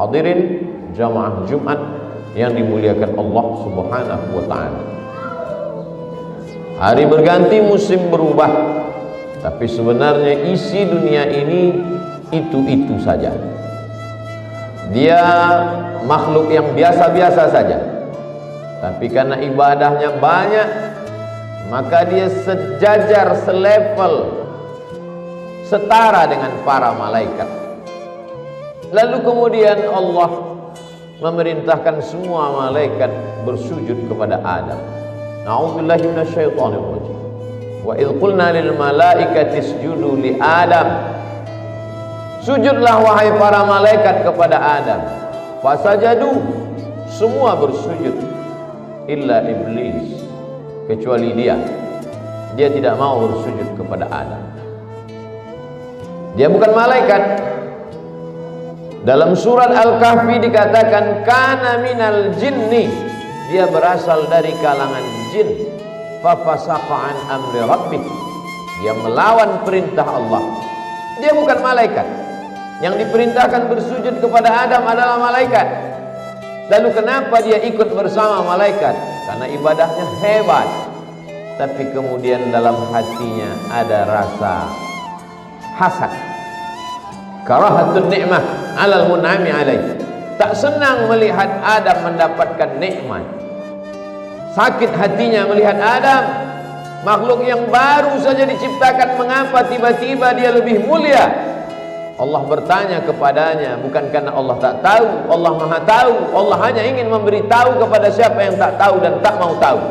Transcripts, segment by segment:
Hadirin jamaah Jumat yang dimuliakan Allah Subhanahu wa ta'ala. Hari berganti, musim berubah, tapi sebenarnya isi dunia ini itu-itu saja. Dia makhluk yang biasa-biasa saja, tapi karena ibadahnya banyak, maka dia sejajar, selevel, setara dengan para malaikat. Lalu kemudian Allah memerintahkan semua malaikat bersujud kepada Adam. A'udzubillahi minasyaitonir rajim. Wa idz qulna lil malaikati isjudu li Adam. Sujudlah wahai para malaikat kepada Adam. Fasajadu, semua bersujud illa iblis, kecuali dia. Dia tidak mau bersujud kepada Adam. Dia bukan malaikat. Dalam surat Al-Kahfi dikatakan kana minal jinni, dia berasal dari kalangan jin. Fafasaqa an amri rabbih, dia melawan perintah Allah. Dia bukan malaikat. Yang diperintahkan bersujud kepada Adam adalah malaikat. Lalu kenapa dia ikut bersama malaikat? Karena ibadahnya hebat. Tapi kemudian dalam hatinya ada rasa hasad, karahatun ni'mah alal mun'ami alaih. Tak senang melihat Adam mendapatkan nikmat. Sakit hatinya melihat Adam, makhluk yang baru saja diciptakan, mengapa tiba-tiba dia lebih mulia? Allah bertanya kepadanya, bukan karena Allah tak tahu, Allah Maha tahu. Allah hanya ingin memberitahu kepada siapa yang tak tahu dan tak mau tahu.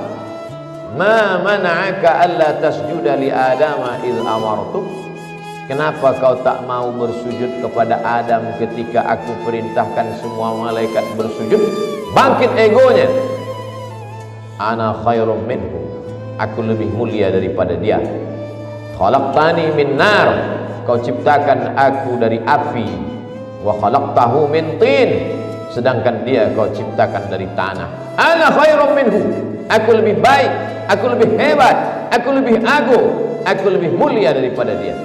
Ma mana'aka alla tasjuda li Adama idh amartuk. Kenapa kau tak mau bersujud kepada Adam ketika aku perintahkan semua malaikat bersujud? Bangkit egonya. Ana khairum minhu, aku lebih mulia daripada dia. Khalaqtani min nar, kau ciptakan aku dari api. Wa khalaqtahu min tin, sedangkan dia kau ciptakan dari tanah. Ana khairum minhu, aku lebih baik, aku lebih hebat, aku lebih agung, aku lebih mulia daripada dia.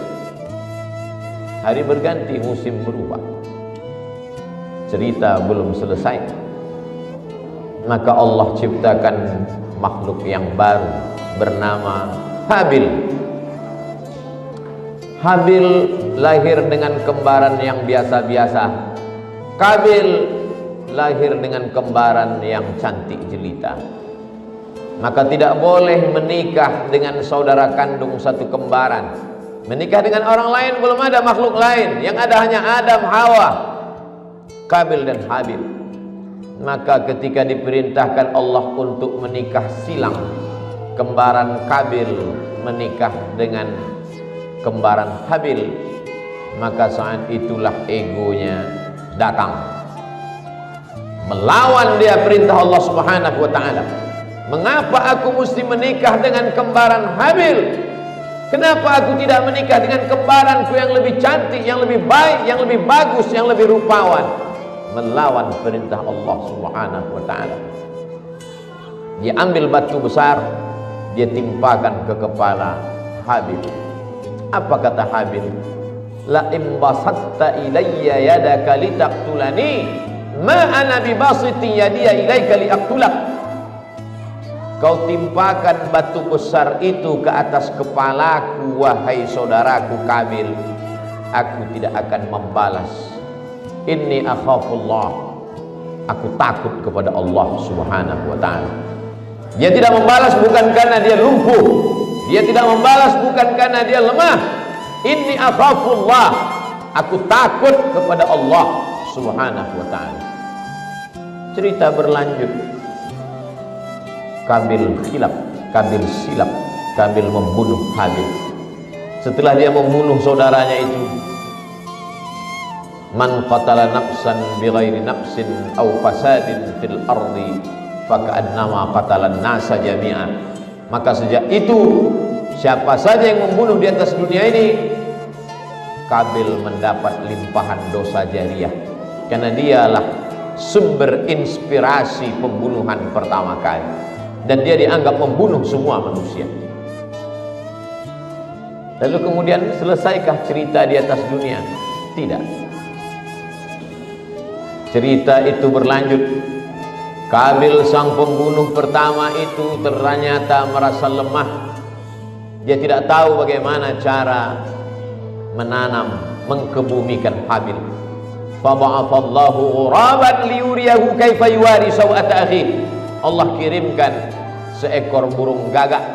Hari berganti, musim berubah. Cerita belum selesai. Maka Allah ciptakan makhluk yang baru bernama Habil. Habil lahir dengan kembaran yang biasa-biasa. Kabil lahir dengan kembaran yang cantik jelita. Maka tidak boleh menikah dengan saudara kandung satu kembaran. Menikah dengan orang lain, belum ada makhluk lain. Yang ada hanya Adam, Hawa, Kabil dan Habil. Maka ketika diperintahkan Allah untuk menikah silang, kembaran Kabil menikah dengan kembaran Habil, maka saat itulah egonya datang, melawan dia perintah Allah Subhanahu wa ta'ala. Mengapa aku mesti menikah dengan kembaran Habil? Kenapa aku tidak menikah dengan kembaranku yang lebih cantik, yang lebih baik, yang lebih bagus, yang lebih rupawan? Melawan perintah Allah Subhanahu wa ta'ala. Dia ambil batu besar, dia timpakan ke kepala Habil. Apa kata Habil? La imbasatta ilayya yadaka litaqtulani ma ana bibasiti yadiya ilayka liaqtulak. Kau timpakan batu besar itu ke atas kepalaku, wahai saudaraku Kabil. Aku tidak akan membalas. Inni akhafullah, aku takut kepada Allah Subhanahu wa ta'ala. Dia tidak membalas bukan karena dia lumpuh, dia tidak membalas bukan karena dia lemah. Inni akhafullah, aku takut kepada Allah Subhanahu wa ta'ala. Cerita berlanjut. Kabil khilaf, Kabil silap, Kabil membunuh Habil. Setelah dia membunuh saudaranya itu, man qatala nafsan bighairi nafsin aw fasadin fil ardi faka'annama qatalan nasa jami'an. Maka sejak itu, siapa saja yang membunuh di atas dunia ini, Kabil mendapat limpahan dosa jariah, karena dialah sumber inspirasi pembunuhan pertama kali, dan dia dianggap membunuh semua manusia. Lalu kemudian selesaikah cerita di atas dunia? Tidak. Cerita itu berlanjut. Kabil sang pembunuh pertama itu ternyata merasa lemah. Dia tidak tahu bagaimana cara menanam, mengkebumikan Habil. Faba'athallahu ghuraban liyuriyahu kaifa yuwari sawata akhi. Allah kirimkan seekor burung gagak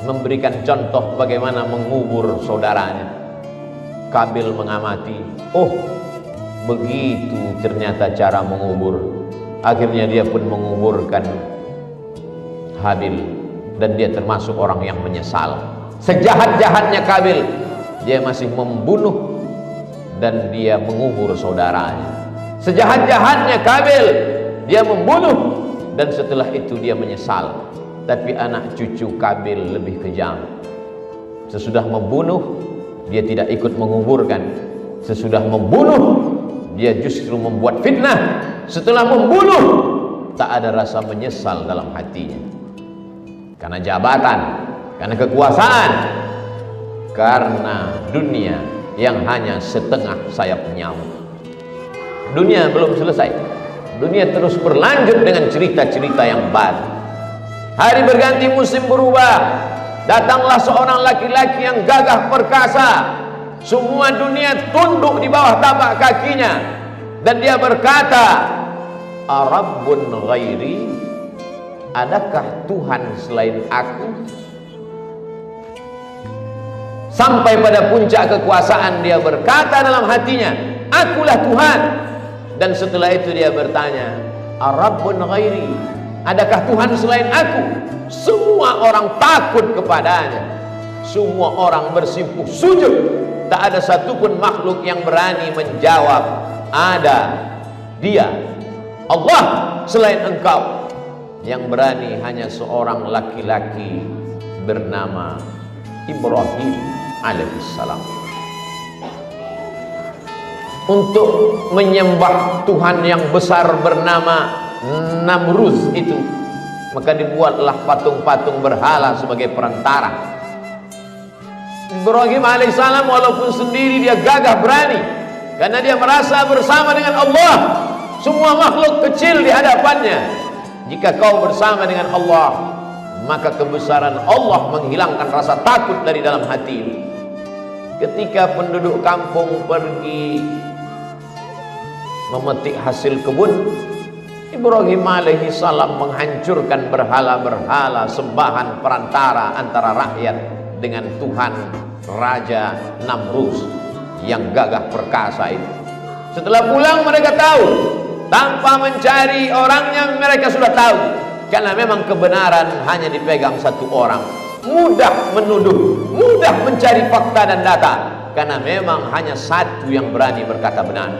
memberikan contoh bagaimana mengubur saudaranya. Kabil mengamati, oh begitu ternyata cara mengubur. Akhirnya dia pun menguburkan Habil, dan dia termasuk orang yang menyesal. Sejahat-jahatnya Kabil, dia masih membunuh dan dia mengubur saudaranya. Sejahat-jahatnya Kabil, dia membunuh dan setelah itu dia menyesal. Tapi anak cucu Kabil lebih kejam. Sesudah membunuh, dia tidak ikut menguburkan. Sesudah membunuh, dia justru membuat fitnah. Setelah membunuh, tak ada rasa menyesal dalam hatinya. Karena jabatan, karena kekuasaan, karena dunia yang hanya setengah sayap nyamuk. Dunia belum selesai. Dunia terus berlanjut dengan cerita-cerita yang baru. Hari berganti, musim berubah. Datanglah seorang laki-laki yang gagah perkasa. Semua dunia tunduk di bawah tapak kakinya. Dan dia berkata, Arabbun ghairi, adakah Tuhan selain aku? Sampai pada puncak kekuasaan dia berkata dalam hatinya, akulah Tuhan. Dan setelah itu dia bertanya, Arabbun ghairi, adakah Tuhan selain aku? Semua orang takut kepadanya. Semua orang bersimpuh sujud. Tak ada satupun makhluk yang berani menjawab, ada dia, Allah selain engkau. Yang berani hanya seorang laki-laki bernama Ibrahim alaihissalam. Untuk menyembah Tuhan yang besar bernama Namruz itu, maka dibuatlah patung-patung berhala sebagai perantara. Ibrahim alaihissalam walaupun sendiri dia gagah berani, karena dia merasa bersama dengan Allah. Semua makhluk kecil di hadapannya. Jika kau bersama dengan Allah, maka kebesaran Allah menghilangkan rasa takut dari dalam hati. Ketika penduduk kampung pergi memetik hasil kebun, Ibrahim alaihi salam menghancurkan berhala-berhala sembahan perantara antara rakyat dengan Tuhan Raja Namruz yang gagah perkasa itu. Setelah pulang mereka tahu, tanpa mencari orangnya mereka sudah tahu, karena memang kebenaran hanya dipegang satu orang. Mudah menuduh, mudah mencari fakta dan data, karena memang hanya satu yang berani berkata benar.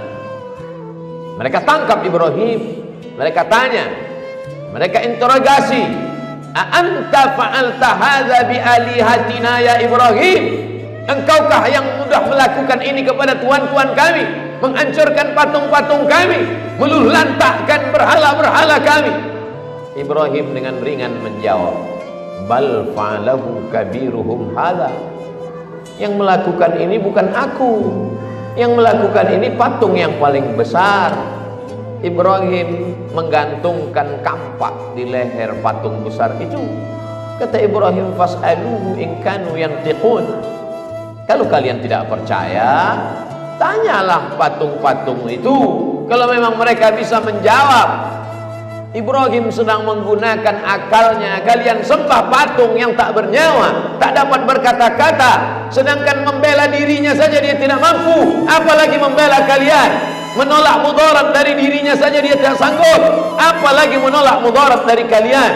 Mereka tangkap Ibrahim, mereka tanya, mereka interogasi, "A'anta fa'alta hadza bi alihatina ya Ibrahim? Engkaukah yang mudah melakukan ini kepada tuhan-tuhan kami, menghancurkan patung-patung kami, meluluhlantakkan berhala-berhala kami?" Ibrahim dengan ringan menjawab, "Bal fa'alahu kabiruhum hadza." Yang melakukan ini bukan aku, yang melakukan ini patung yang paling besar. Ibrahim menggantungkan kampak di leher patung besar itu. Kata Ibrahim, "Fas'aluhu in kanu yantiqun." Kalau kalian tidak percaya, tanyalah patung-patung itu. Kalau memang mereka bisa menjawab. Ibrahim sedang menggunakan akalnya. Kalian sembah patung yang tak bernyawa, tak dapat berkata-kata, sedangkan membela dirinya saja dia tidak mampu, apalagi membela kalian. Menolak mudarat dari dirinya saja dia tidak sanggup, apalagi menolak mudarat dari kalian.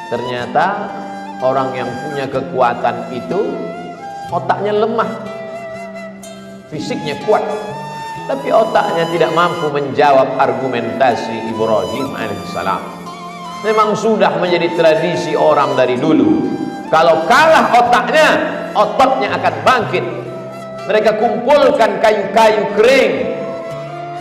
Ternyata orang yang punya kekuatan itu otaknya lemah, fisiknya kuat, tapi otaknya tidak mampu menjawab argumentasi Ibrahim alaihissalam. Memang sudah menjadi tradisi orang dari dulu, kalau kalah otaknya, ototnya akan bangkit. Mereka kumpulkan kayu-kayu kering,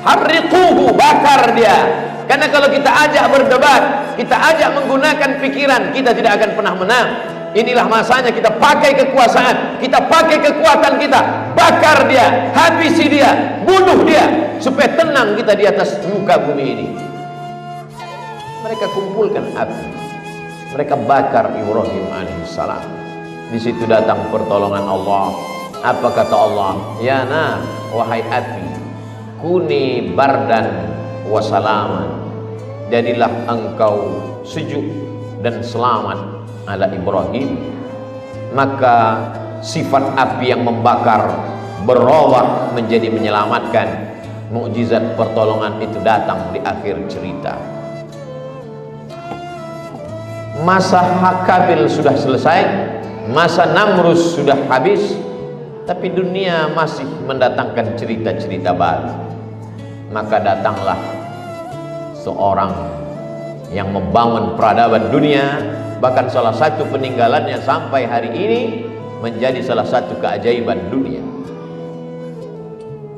harriquhu, bakar dia. Karena kalau kita ajak berdebat, kita ajak menggunakan pikiran, kita tidak akan pernah menang. inilah masanya kita pakai kekuasaan, kita pakai kekuatan kita, bakar dia, habisi dia, bunuh dia, supaya tenang kita di atas muka bumi ini. Mereka kumpulkan api, mereka bakar Ibrahim alaihissalam. Di situ datang pertolongan Allah. Apa kata Allah? Ya nar, wahai api, kuni bardan wa salaman, jadilah engkau sejuk dan selamat ala Ibrahim. Maka sifat api yang membakar berubah menjadi menyelamatkan. Mukjizat pertolongan itu datang di akhir cerita. Masa Hakabil sudah selesai, masa Namrus sudah habis, tapi dunia masih mendatangkan cerita-cerita baru. Maka datanglah seorang yang membangun peradaban dunia, bahkan salah satu peninggalannya sampai hari ini menjadi salah satu keajaiban dunia.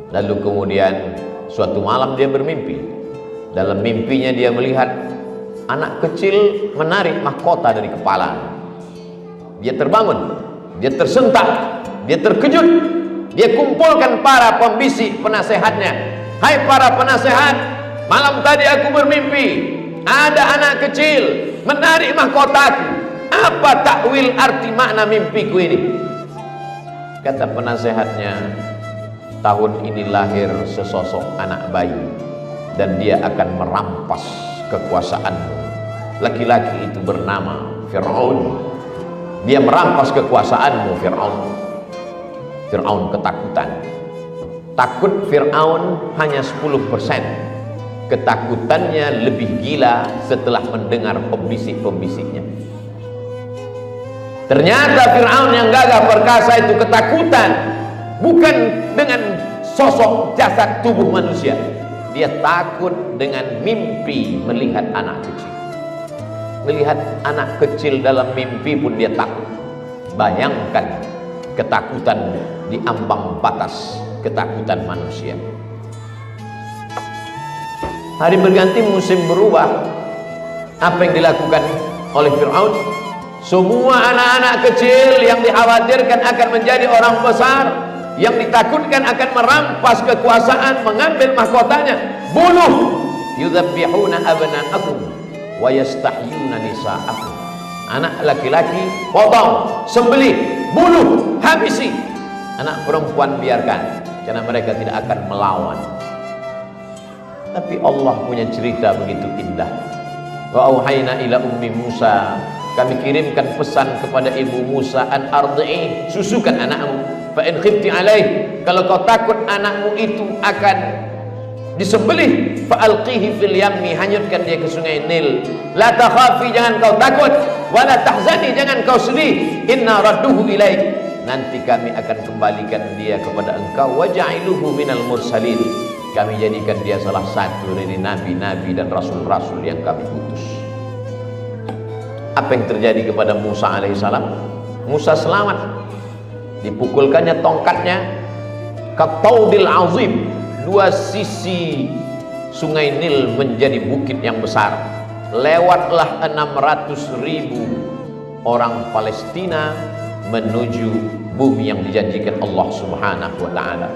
Lalu kemudian suatu malam dia bermimpi. Dalam mimpinya dia melihat anak kecil menarik mahkota dari kepala. Dia terbangun, dia tersentak, dia terkejut. Dia kumpulkan para pembisik penasehatnya. Hai para penasehat, malam tadi aku bermimpi ada anak kecil menarik mahkotaku. Apa takwil arti makna mimpiku ini? Kata penasehatnya, tahun ini lahir sesosok anak bayi dan dia akan merampas kekuasaanmu. Laki-laki itu bernama Fir'aun. Dia merampas kekuasaanmu, Fir'aun. Fir'aun ketakutan. Takut Fir'aun hanya 10%. Ketakutannya lebih gila setelah mendengar pembisik-pembisiknya. Ternyata Fir'aun yang gagah perkasa itu ketakutan bukan dengan sosok jasad tubuh manusia. Dia takut dengan mimpi melihat anak kecil. Melihat anak kecil dalam mimpi pun dia takut. Bayangkan ketakutan di ambang batas ketakutan manusia. Hari berganti, musim berubah. Apa yang dilakukan oleh Fir'aun? Semua anak-anak kecil yang dikhawatirkan akan menjadi orang besar, yang ditakutkan akan merampas kekuasaan, mengambil mahkotanya, bunuh. Yudzabbihuna abna'akum wa yastahyuna nisa'akum. Anak laki-laki potong, sembelih, bunuh, habisi. Anak perempuan biarkan, karena mereka tidak akan melawan. Tapi Allah punya cerita begitu indah. Wa auhayna ila ummi Musa, kami kirimkan pesan kepada ibu Musa, an ardi'i, susukan anakmu. Fa in khifti alaih, kalau kau takut anakmu itu akan disembelih, fa alqihi fil yammi, hanyutkan dia ke sungai Nil. La takhafi, jangan kau takut, wala tahzani, jangan kau sedih, inna radduhu ilaik, nanti kami akan kembalikan dia kepada engkau, wa ja'iluhu minal mursalin, kami jadikan dia salah satu dari nabi-nabi dan rasul-rasul yang kami utus. Apa yang terjadi kepada Musa alaihissalam? Musa selamat. Dipukulkannya tongkatnya kataudil azim, dua sisi sungai Nil menjadi bukit yang besar. Lewatlah 600.000 orang Palestina menuju bumi yang dijanjikan Allah Subhanahu wa ta'ala.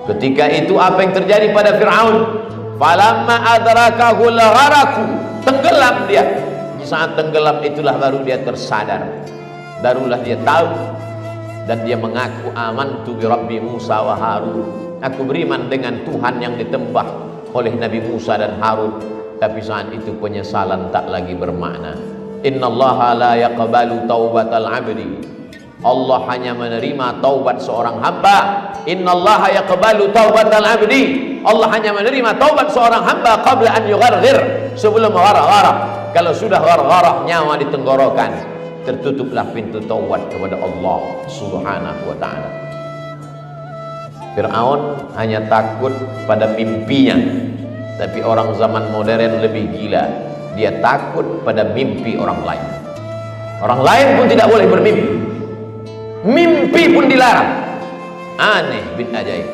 Ketika itu apa yang terjadi pada Fir'aun? Falamma adrakahul gharaku, tenggelam dia. Di saat tenggelam itulah baru dia tersadar, barulah dia tahu, dan dia mengaku amantu bi Rabbi Musa wa Harun, aku beriman dengan Tuhan yang ditembah oleh Nabi Musa dan Harun. Tapi saat itu penyesalan tak lagi bermakna. Innallaha la yaqbalu taubatal abdi, Allah hanya menerima taubat seorang hamba. Innallaha yaqbalu taubatal abdi, Allah hanya menerima taubat seorang hamba qabla an yugharghir, sebelum gharah-gharah. Kalau sudah gharah-gharah, nyawa di tenggorokan, tertutuplah pintu taubat kepada Allah Subhanahu wa ta'ala. Fir'aun hanya takut pada mimpinya, tapi orang zaman modern lebih gila, dia takut pada mimpi orang lain. Orang lain pun tidak boleh bermimpi, mimpi pun dilarang. Aneh bin ajaib,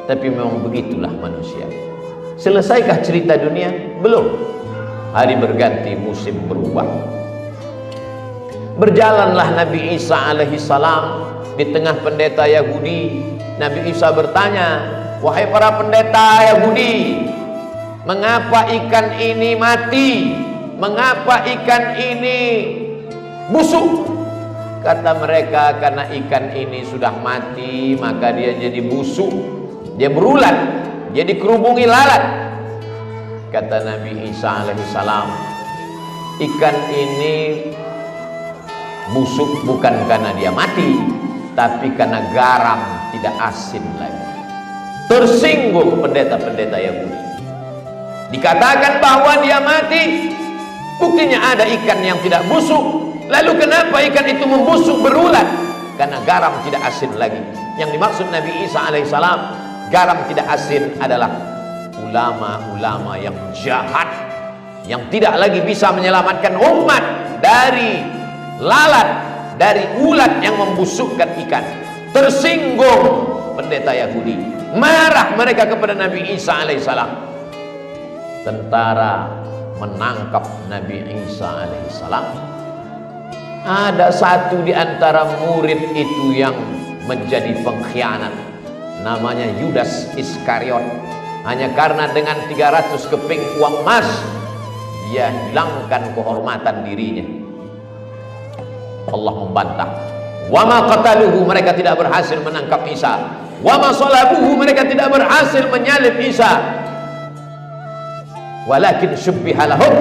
tapi memang begitulah manusia. Selesaikah cerita dunia? Belum. Hari berganti, musim berubah. Berjalanlah Nabi Isa alaihi salam di tengah pendeta Yahudi. Nabi Isa bertanya, wahai para pendeta Yahudi, mengapa ikan ini mati? Mengapa ikan ini busuk? Kata mereka, karena ikan ini sudah mati, maka dia jadi busuk, dia berulat, dia dikerubungi lalat. Kata Nabi Isa alaihi salam, ikan ini busuk bukan karena dia mati, tapi karena garam tidak asin lagi. Tersinggung pendeta-pendeta Yahudi. Dikatakan bahwa dia mati, buktinya ada ikan yang tidak busuk. Lalu kenapa ikan itu membusuk berulat? Karena garam tidak asin lagi. Yang dimaksud Nabi Isa alaihissalam, garam tidak asin adalah ulama-ulama yang jahat, yang tidak lagi bisa menyelamatkan umat dari lalat, dari ulat yang membusukkan ikan. Tersinggung pendeta Yahudi, marah mereka kepada Nabi Isa alaihissalam. Tentara menangkap Nabi Isa alaihissalam. Ada satu di antara murid itu yang menjadi pengkhianat, namanya Yudas Iskariot. Hanya karena dengan 300 keping uang emas dia hilangkan kehormatan dirinya. Allah membantah, wa ma qataluhu, mereka tidak berhasil menangkap Isa. Wa ma salabuhu, mereka tidak berhasil menyalib Isa. Walakin syubbiha lahum,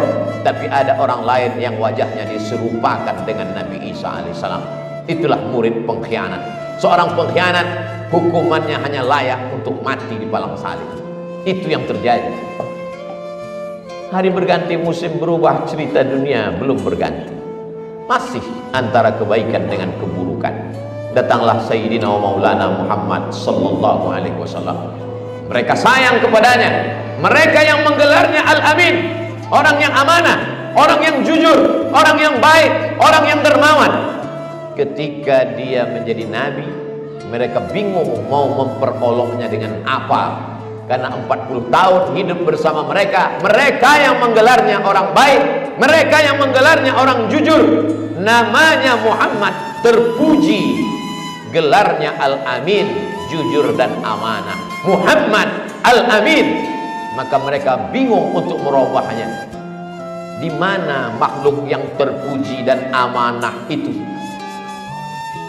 tapi ada orang lain yang wajahnya diserupakan dengan Nabi Isa alaihissalam. Itulah murid pengkhianat. Seorang pengkhianat hukumannya hanya layak untuk mati di palang salib. Itu yang terjadi. Hari berganti, musim berubah, cerita dunia belum berganti. Masih antara kebaikan dengan keburukan. Datanglah Sayyidina wa Maulana Muhammad sallallahu alaihi wasallam. Mereka sayang kepadanya. Mereka yang menggelarnya Al-Amin, orang yang amanah, orang yang jujur, orang yang baik, orang yang dermawan. Ketika dia menjadi nabi, mereka bingung mau memperolongnya dengan apa. Karena 40 tahun hidup bersama mereka, mereka yang menggelarnya orang baik, mereka yang menggelarnya orang jujur. Namanya Muhammad, terpuji, gelarnya Al-Amin, jujur dan amanah. Muhammad Al-Amin. Maka mereka bingung untuk merubahnya. Di mana makhluk yang terpuji dan amanah itu?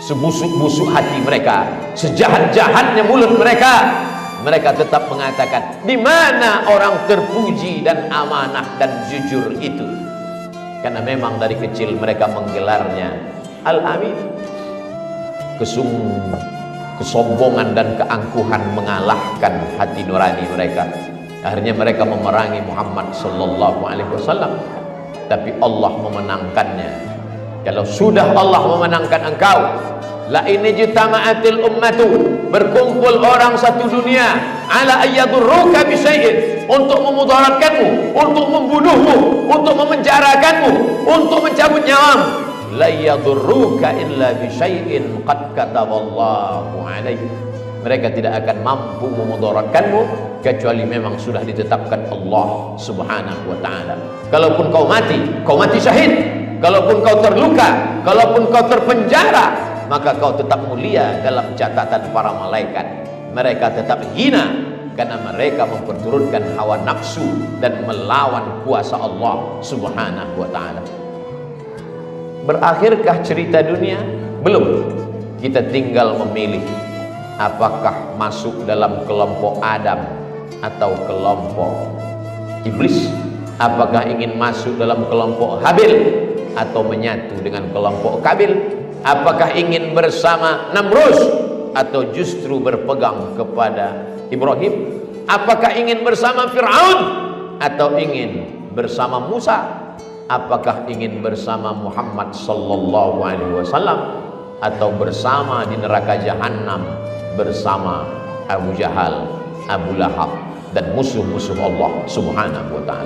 Sebusuk-busuk hati mereka, sejahat-jahatnya mulut mereka, mereka tetap mengatakan, di mana orang terpuji dan amanah dan jujur itu? Karena memang dari kecil mereka menggelarnya Al-Amin. Kesombongan dan keangkuhan mengalahkan hati nurani mereka. Akhirnya mereka memerangi Muhammad sallallahu alaihi wasallam. Tapi Allah memenangkannya. Kalau sudah Allah memenangkan engkau, la in ijtama'atil ummatu, berkumpul orang satu dunia, ala ayyadurruka bi syai'in, untuk memudaratkanmu, untuk membunuhmu, untuk memenjarakanmu, untuk mencabut nyawamu, la yadurruka illa bi syai'in qad kataballahu alaihi. Mereka tidak akan mampu memudaratkanmu kecuali memang sudah ditetapkan Allah subhanahu wa ta'ala. Kalaupun kau mati syahid. Kalaupun kau terluka, kalaupun kau terpenjara, maka kau tetap mulia dalam catatan para malaikat. Mereka tetap hina karena mereka memperturutkan hawa nafsu dan melawan kuasa Allah subhanahu wa ta'ala. Berakhirkah cerita dunia? Belum. Kita tinggal memilih apakah masuk dalam kelompok Adam atau kelompok iblis. Apakah ingin masuk dalam kelompok Habil atau menyatu dengan kelompok Kabil? Apakah ingin bersama Namrus atau justru berpegang kepada Ibrahim? Apakah ingin bersama Fir'aun atau ingin bersama Musa? Apakah ingin bersama Muhammad sallallahu alaihi wasallam atau bersama di neraka jahanam bersama Abu Jahal, Abu Lahab dan musuh-musuh Allah subhanahu wa ta'ala?